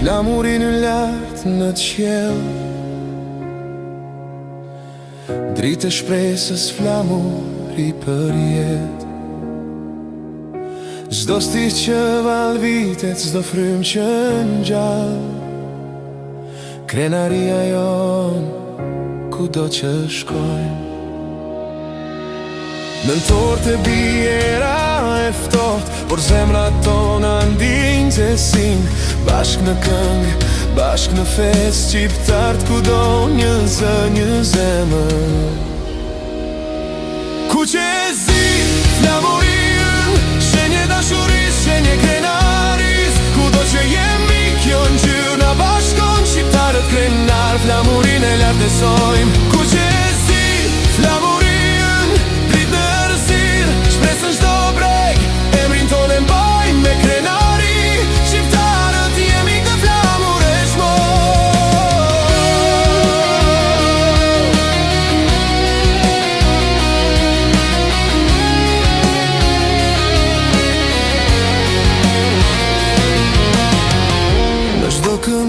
Flamurin në lartë në qiell, dritë e shpresës flamuri për jetë. Çdo sti që val vitet, çdo frym që ngjall, krenaria jon kudo që shkojmë. Nëntor të bjera e ftoht, por zemrat tona ndinjë të sin. Bashk në këngë, bashk në fest, qiptart kudo një zë, një zemër. Ku që e zi, flamurin, shenje dashuris, shenje krenaris. Kudo që jemi kjo në gjyrë, na bashkon qiptarët krenar, flamurin e lartësojmë. Ku që e zi, flamurin,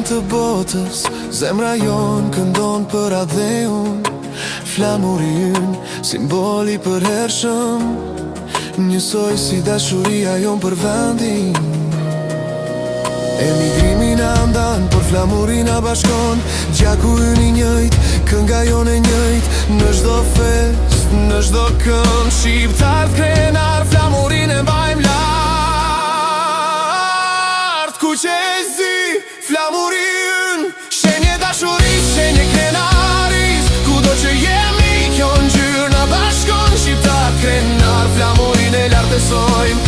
të botës, zemra jon këndon për atë dhe unë. Flamuri ynë, simboli për hershëm, njësoj si dashuria jon për vendin. Emigrimi na ndan, por flamuri na bashkon. Gjaku ynë i njëjt, kënga jon e njëjt. Në çdo fest, në çdo kënd, shqiptar krenar, flamurin e mbajmë lart. Ku që e zi, flamurin, shenje dashuris, shenje krenaris. Kudo që jemi kjo në gjyrë, na bashkon qiptar krenar, flamurin e lartësojmë.